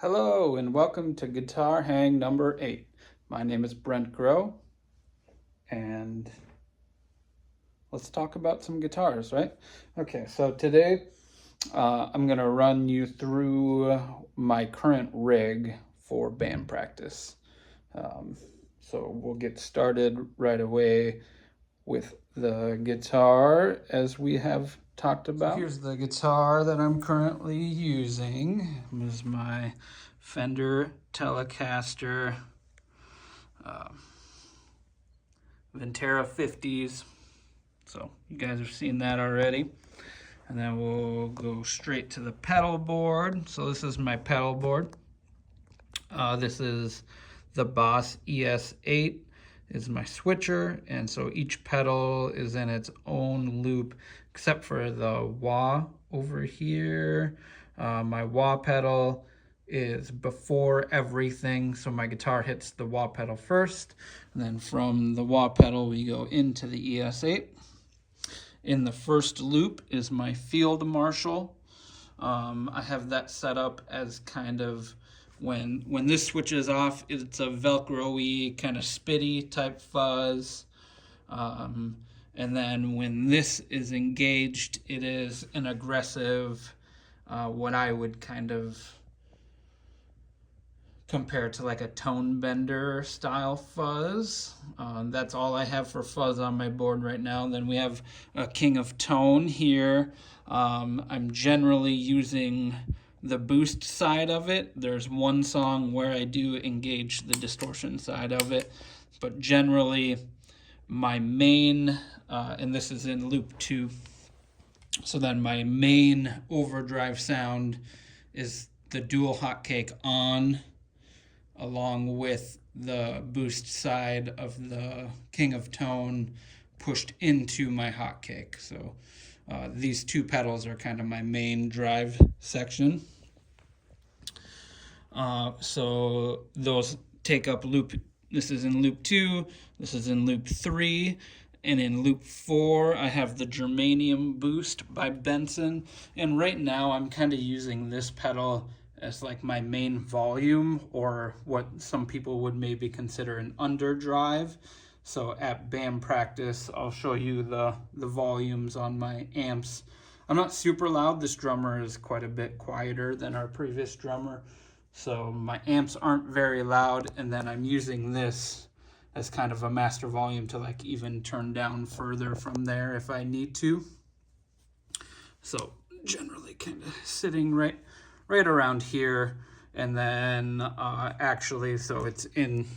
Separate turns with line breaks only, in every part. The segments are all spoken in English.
Hello and welcome to Guitar Hang number 8. My name is Brent Groh and let's talk about some guitars, right? Okay, so today I'm going to run you through my current rig for band practice. So we'll get started right away with the guitar as we have talked about. So here's the guitar that I'm currently using. This is my Fender Telecaster Ventera 50s. So you guys have seen that already. And then we'll go straight to the pedal board. So this is my pedal board. This is the Boss ES8 is my switcher, and so each pedal is in its own loop except for the wah over here. My wah pedal is before everything, so my guitar hits the wah pedal first, and then from the wah pedal we go into the ES8. In the first loop is my Field Marshal. I have that set up as kind of when this switches off, it's a Velcro-y kind of spitty type fuzz. And then when this is engaged, it is an aggressive, what I would kind of compare to like a tone bender style fuzz. That's all I have for fuzz on my board right now. Then we have a King of Tone here. I'm generally using the boost side of it. There's one song where I do engage the distortion side of it, but generally my main, and this is in loop 2, so then my main overdrive sound is the dual hotcake on, along with the boost side of the King of Tone pushed into my hotcake. So these two pedals are kind of my main drive section. So those take up loop. This is in loop 2, this is in loop 3, and in loop 4 I have the Germanium Boost by Benson. And right now I'm kind of using this pedal as like my main volume, or what some people would maybe consider an underdrive. So at band practice, I'll show you the volumes on my amps. I'm not super loud. This drummer is quite a bit quieter than our previous drummer. So my amps aren't very loud, and then I'm using this as kind of a master volume to like even turn down further from there if I need to. So generally kind of sitting right around here, and then actually, so it's in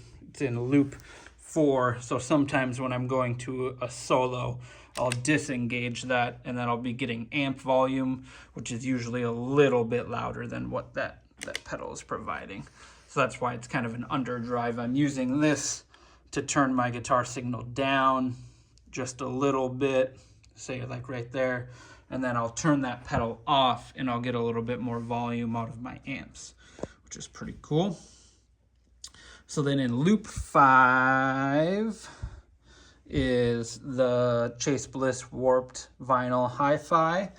loop 4. So sometimes when I'm going to a solo, I'll disengage that, and then I'll be getting amp volume, which is usually a little bit louder than what that pedal is providing. So that's why it's kind of an underdrive. I'm using this to turn my guitar signal down just a little bit, say like right there, and then I'll turn that pedal off and I'll get a little bit more volume out of my amps, which is pretty cool. So then in loop 5 is the Chase Bliss Warped Vinyl Hi-Fi.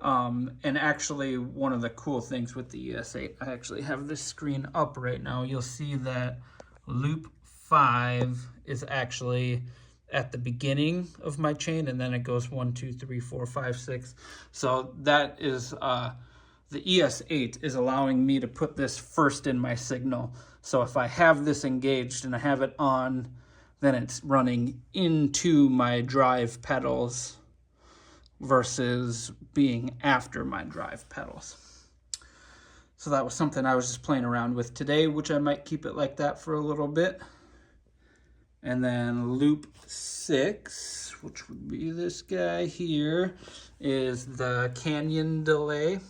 And actually, one of the cool things with the ES8, I actually have this screen up right now. You'll see that loop 5 is actually at the beginning of my chain, and then it goes 1, 2, 3, 4, 5, 6. So that is the ES8 is allowing me to put this first in my signal. So if I have this engaged and I have it on, then it's running into my drive pedals versus being after my drive pedals. So that was something I was just playing around with today, which I might keep it like that for a little bit. And then loop 6, which would be this guy here, is the Canyon delay.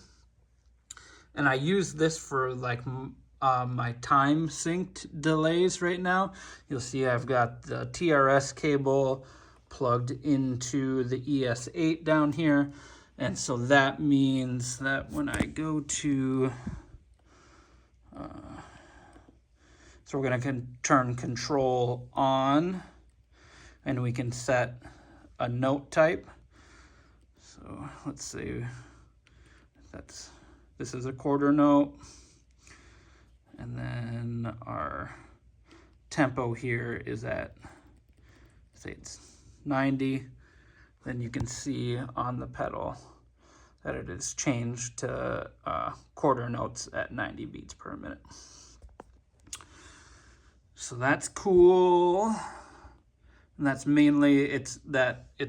And I use this for like my time synced delays right now. You'll see I've got the TRS cable plugged into the ES8 down here. And so that means that when I go to, so we're going to turn control on, and we can set a note type. So let's see, this is a quarter note. then our tempo here is at, say it's 90. Then you can see on the pedal that it is changed to quarter notes at 90 beats per minute. So that's cool. And that's mainly, it's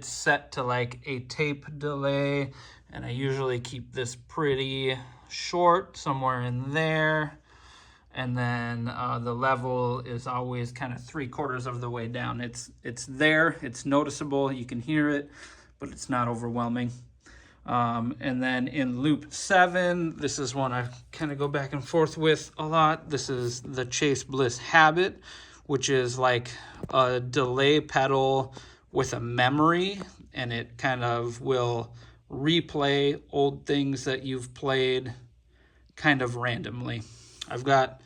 set to like a tape delay, and I usually keep this pretty short, somewhere in there. And then the level is always kind of 3/4 of the way down. It's there, it's noticeable, you can hear it, but it's not overwhelming. And then in loop 7, this is one I kind of go back and forth with a lot. This is the Chase Bliss Habit, which is like a delay pedal with a memory, and it kind of will replay old things that you've played kind of randomly. I've got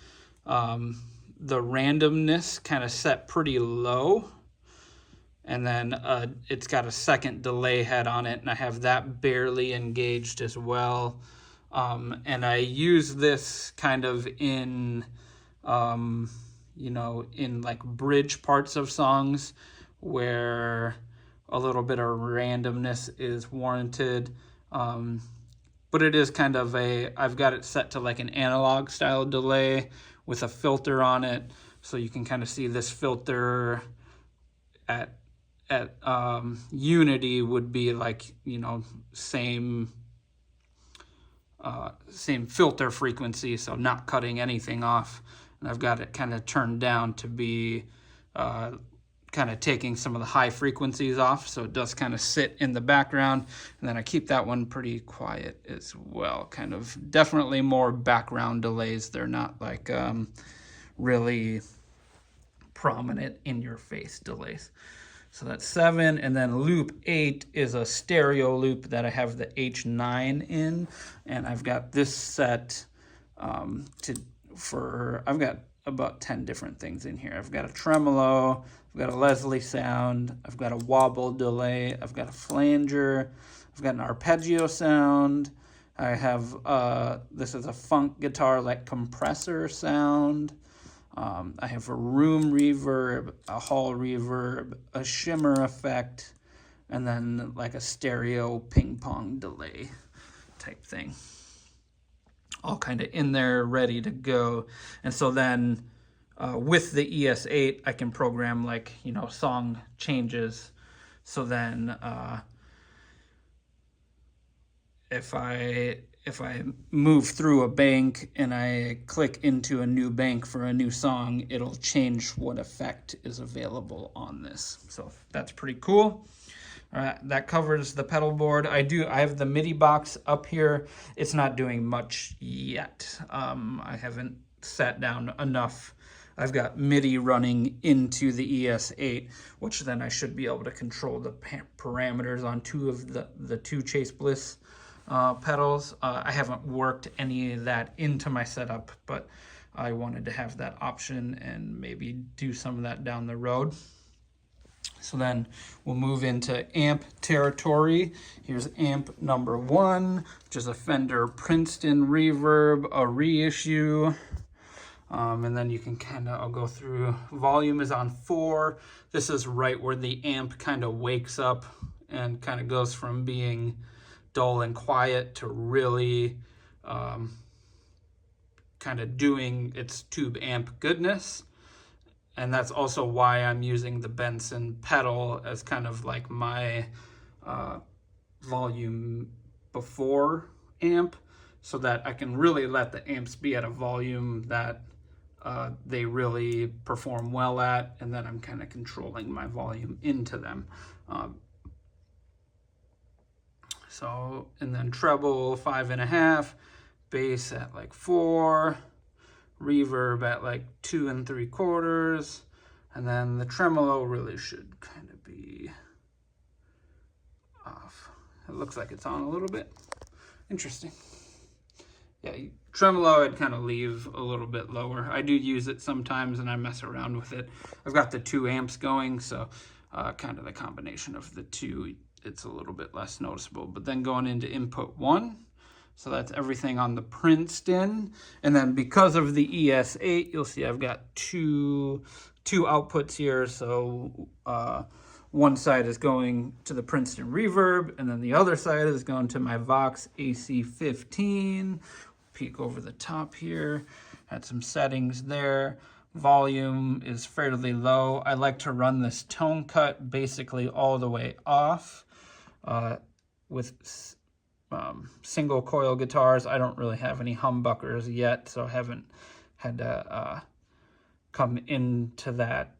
the randomness kind of set pretty low, and then it's got a second delay head on it, and I have that barely engaged as well. And I use this kind of in in like bridge parts of songs where a little bit of randomness is warranted. But it is kind of I've got it set to like an analog style delay with a filter on it. So you can kind of see this filter at unity would be like, same filter frequency. So not cutting anything off. And I've got it kind of turned down to be kind of taking some of the high frequencies off, so it does kind of sit in the background. And then I keep that one pretty quiet as well, kind of definitely more background delays. They're not like really prominent in your face delays. So that's 7, and then loop 8 is a stereo loop that I have the H9 in, and I've got this set I've got about 10 different things in here. I've got a tremolo, I've got a Leslie sound, I've got a wobble delay, I've got a flanger, I've got an arpeggio sound, I have, this is a funk guitar like compressor sound, I have a room reverb, a hall reverb, a shimmer effect, and then like a stereo ping pong delay type thing. All kind of in there, ready to go. And so then with the ES8, I can program like, song changes. So then if I move through a bank and I click into a new bank for a new song, it'll change what effect is available on this. So that's pretty cool. All right, that covers the pedal board. I have the MIDI box up here. It's not doing much yet. I haven't sat down enough. I've got MIDI running into the ES8, which then I should be able to control the parameters on two of the two Chase Bliss pedals. I haven't worked any of that into my setup, but I wanted to have that option and maybe do some of that down the road. So then we'll move into amp territory. Here's amp number 1, which is a Fender Princeton Reverb, a reissue. And then you can I'll go through. Volume is on 4. This is right where the amp kind of wakes up and kind of goes from being dull and quiet to really kind of doing its tube amp goodness. And that's also why I'm using the Benson pedal as kind of like my volume before amp, so that I can really let the amps be at a volume that they really perform well at, and then I'm kind of controlling my volume into them. And then treble 5.5, bass at like 4, reverb at like 2 3/4, and then the tremolo really should kind of be off. It looks like it's on a little bit. Interesting. Yeah, tremolo I'd kind of leave a little bit lower. I do use it sometimes and I mess around with it. I've got the 2 amps going, so kind of the combination of the two, it's a little bit less noticeable. But then going into input 1, So that's everything on the Princeton. And then because of the ES8, you'll see I've got two outputs here. So one side is going to the Princeton Reverb, and then the other side is going to my Vox AC15. Peek over the top here. Had some settings there. Volume is fairly low. I like to run this tone cut basically all the way off. With single coil guitars, I don't really have any humbuckers yet, so I haven't had to come into that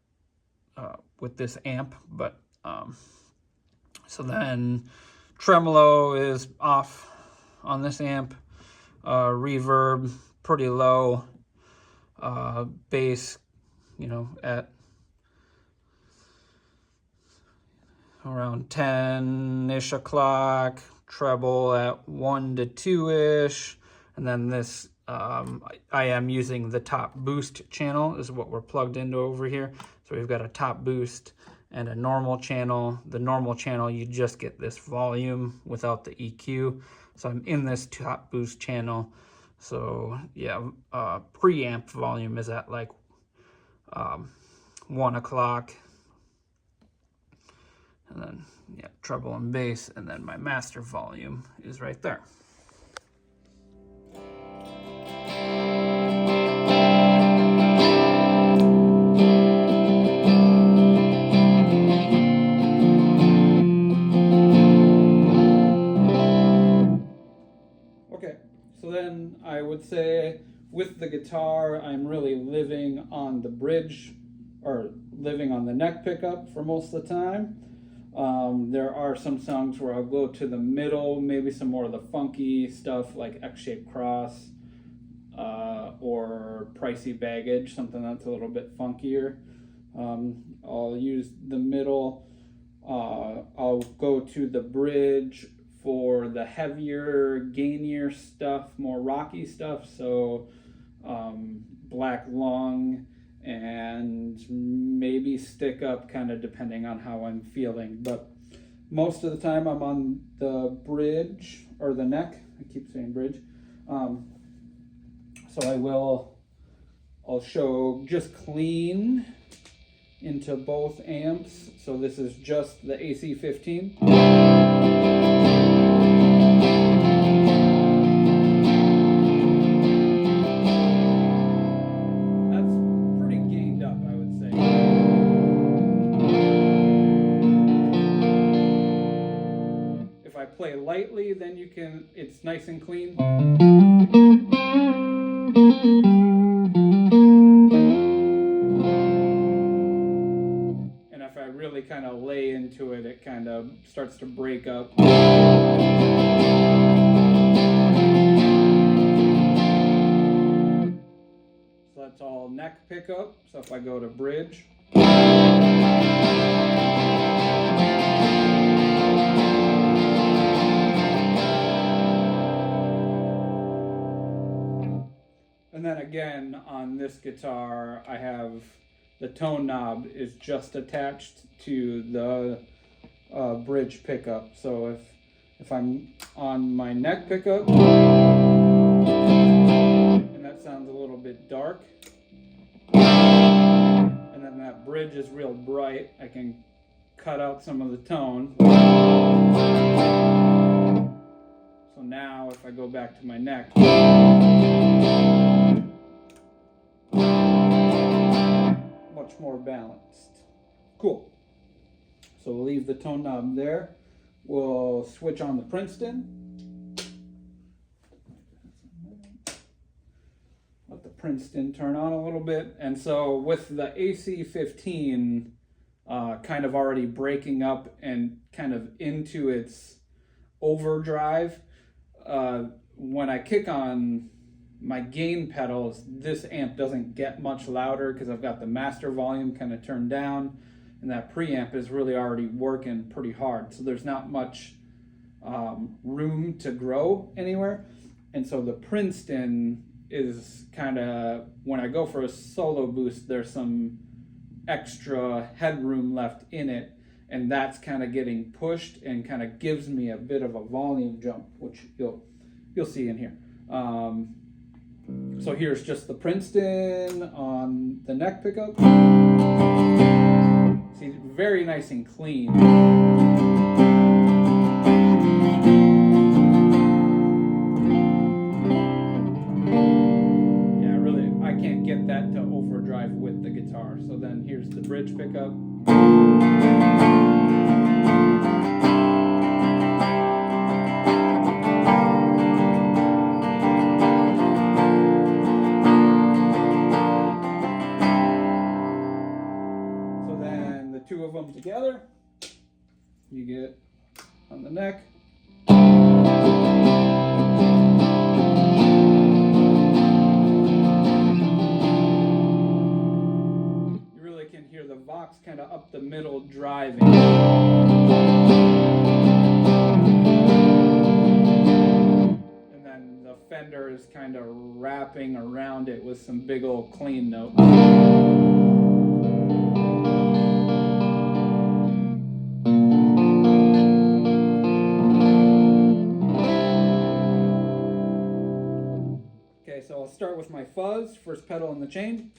with this amp. But so then tremolo is off on this amp. Reverb pretty low. Bass, at around 10-ish o'clock, treble at 1 to 2-ish, and then this, I am using the top boost channel is what we're plugged into over here. So we've got a top boost and a normal channel. The normal channel, you just get this volume without the EQ. So I'm in this top boost channel. So yeah, preamp volume is at like 1 o'clock. And then, yeah, treble and bass, and then my master volume is right there. Okay, so then I would say with the guitar, I'm really living on the bridge, or living on the neck pickup for most of the time. There are some songs where I'll go to the middle, maybe some more of the funky stuff like X-Shaped Cross or Pricey Baggage, something that's a little bit funkier. I'll use the middle. I'll go to the bridge for the heavier, gainier stuff, more rocky stuff. So Black Lung and maybe Stick Up, kind of depending on how I'm feeling. But most of the time I'm on the bridge, or the neck. I keep saying bridge. So I'll show just clean into both amps. So this is just the AC15. Play lightly, then it's nice and clean. And if I really kind of lay into it, it kind of starts to break up. So that's all neck pickup. So if I go to bridge. And then again, on this guitar, I have the tone knob is just attached to the bridge pickup. So if I'm on my neck pickup, and that sounds a little bit dark, and then that bridge is real bright, I can cut out some of the tone. So now if I go back to my neck, much more balanced. Cool. So we'll leave the tone knob there. We'll switch on the Princeton. Let the Princeton turn on a little bit. And so with the AC15 kind of already breaking up and kind of into its overdrive, when I kick on my gain pedals, this amp doesn't get much louder because I've got the master volume kind of turned down, and that preamp is really already working pretty hard. So there's not much room to grow anywhere. And so the Princeton is kind of, when I go for a solo boost, there's some extra headroom left in it, and that's kind of getting pushed and kind of gives me a bit of a volume jump, which you'll
you'll see in here. So here's just the Princeton on the neck pickup. See, very nice and clean. Yeah, really, I can't get that to overdrive with the guitar. So then here's the bridge pickup. Two of them together, you get on the neck. You really can hear the Vox kind of up the middle driving. And then the Fender is kind of wrapping around it with some big old clean notes. So I'll start with my fuzz, first pedal in the chain.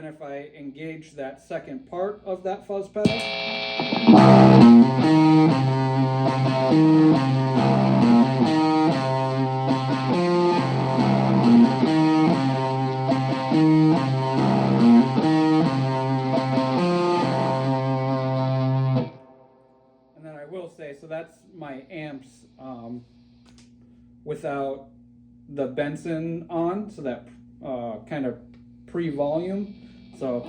If I engage that second part of that fuzz pedal, and then I will say, so that's my amps without the Benson on, so that kind of pre-volume. So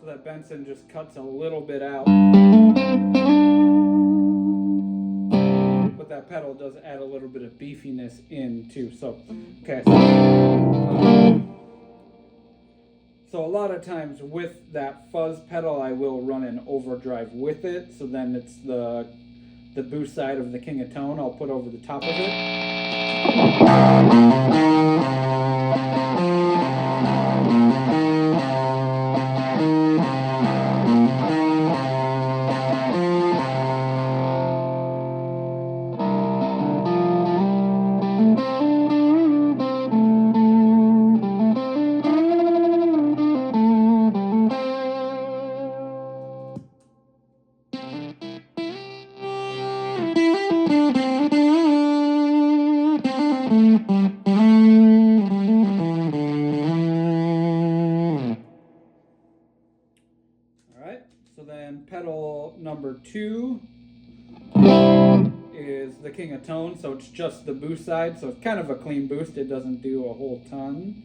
that Benson just cuts a little bit out, but that pedal does add a little bit of beefiness in too. So, okay. So a lot of times with that fuzz pedal, I will run an overdrive with it. So then it's the boost side of the King of Tone I'll put over the top of it. Pedal number 2 is the King of Tone, so it's just the boost side, so it's kind of a clean boost. It doesn't do a whole ton.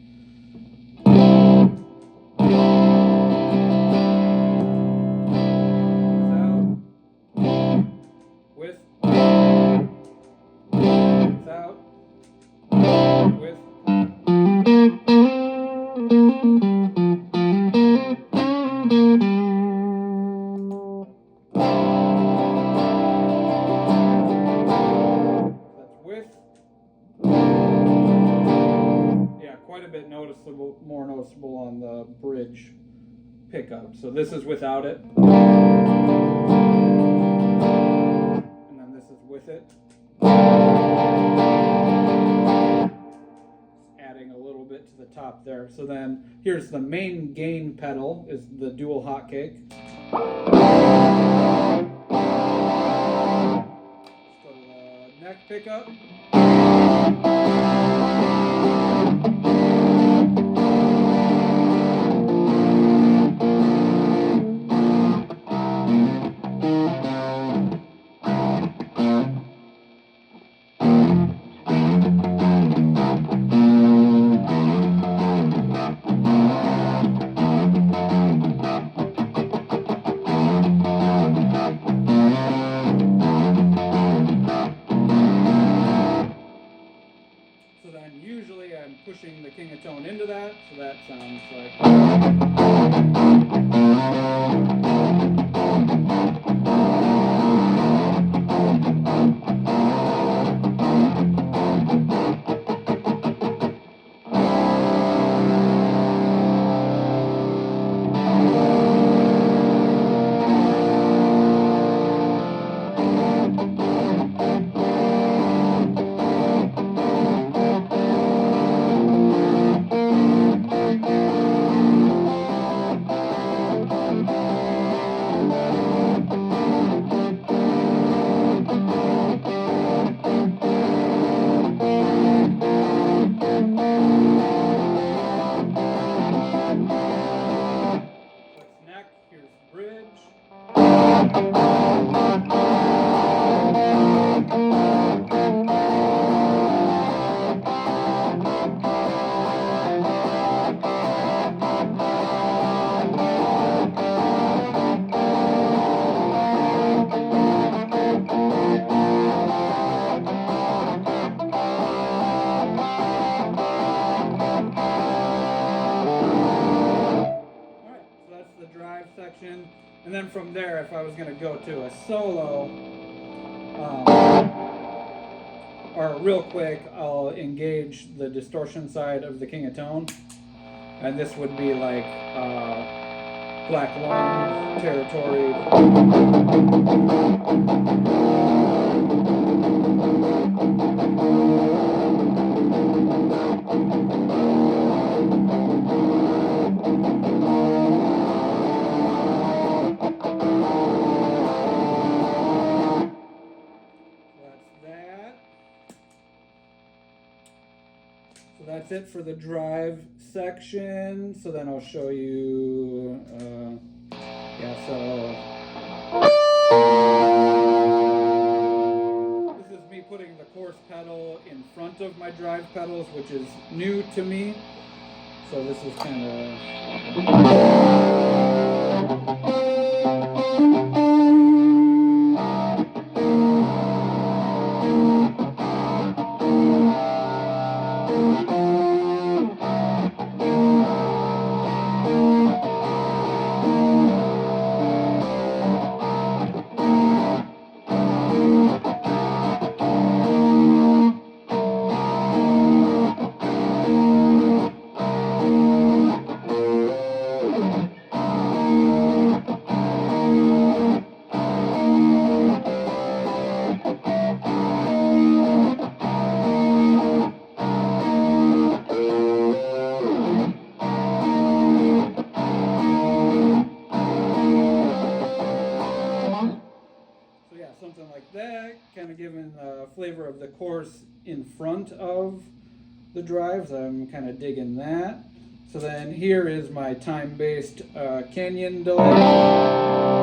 With, without, with. More noticeable on the bridge pickup. So this is without it, and then this is with it. Adding a little bit to the top there. So then here's the main gain pedal, is the dual hotcake. So the neck pickup. pushing the King of Tone into that, so that sounds neck. Here's bridge. Section, and then from there, if I was going to go to a solo, or real quick, I'll engage the distortion side of the King of Tone, and this would be like Black Lung territory. That's it for the drive section. So then I'll show you, this is me putting the coarse pedal in front of my drive pedals, which is new to me. So this is kind of... something like that, kind of giving the flavor of the course in front of the drives. I'm kind of digging that. So then here is my time-based canyon delay.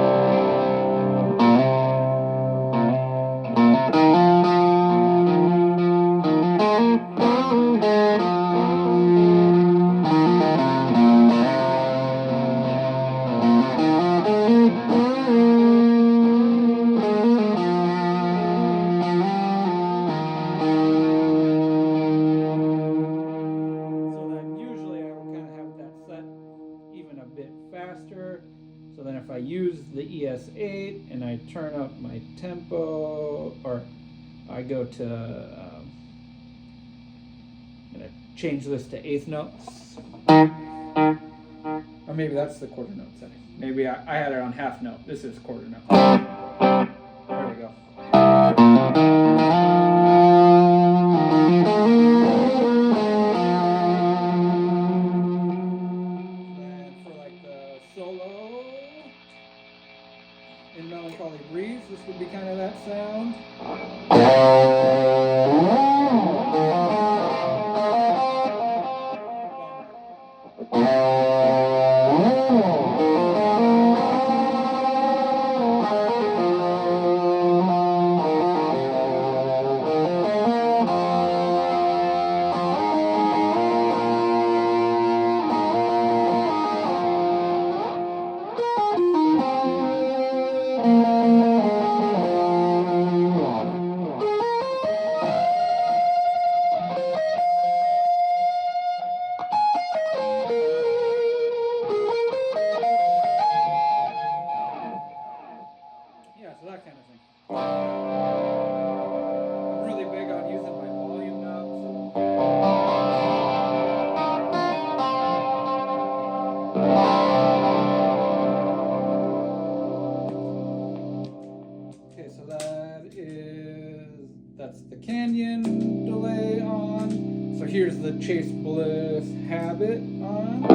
So then if I use the ES8 and I turn up my tempo, or I go to, I'm going to change this to eighth notes. Or maybe that's the quarter note setting. Maybe I had it on half note. This is quarter note. There we go. In Melancholy Breeze, this would be kind of that sound. Chameleon delay on. So here's the Chase Bliss Habit on.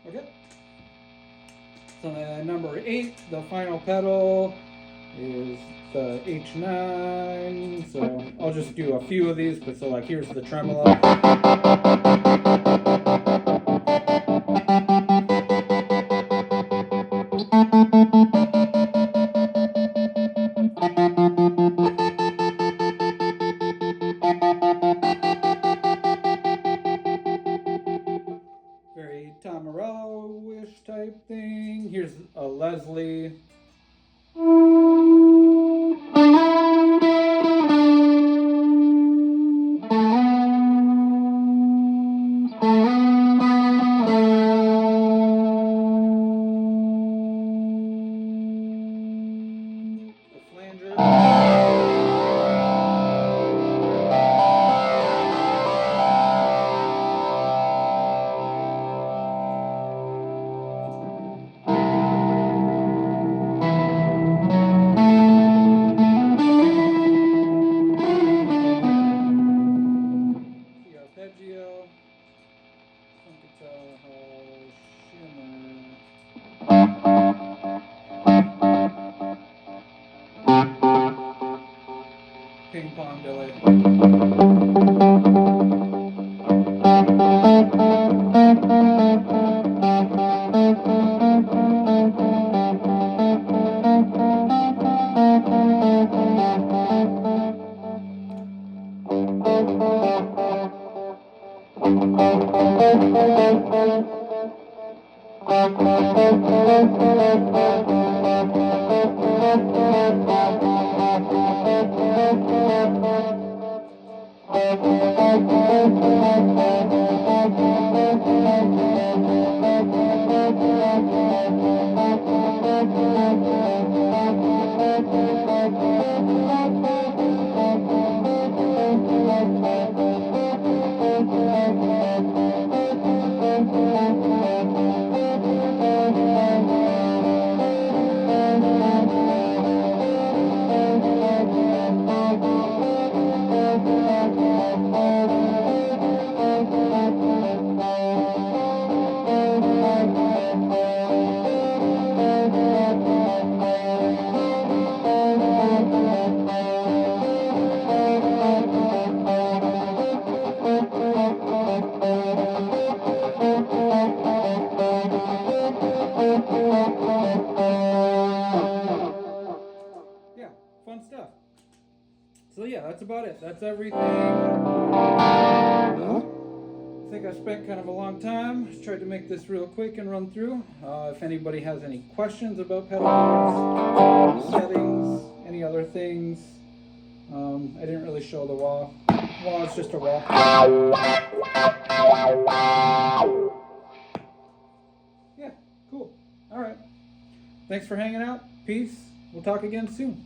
Okay. So then number 8, the final pedal, is the H9. So I'll just do a few of these, but so like here's the tremolo. Very Tom Morello-ish type thing. Here's a Leslie. The flanger. The arpeggio. Funkadelic shimmer. Ping pong delay. Yeah, fun stuff. So yeah, that's about it. That's everything. I think I spent kind of a long time. Just tried to make this real quick and run through. If anybody has any questions about pedal boards, settings, any other things, I didn't really show the wah. Wah is just a wah. Yeah, cool. All right. Thanks for hanging out. Peace. We'll talk again soon.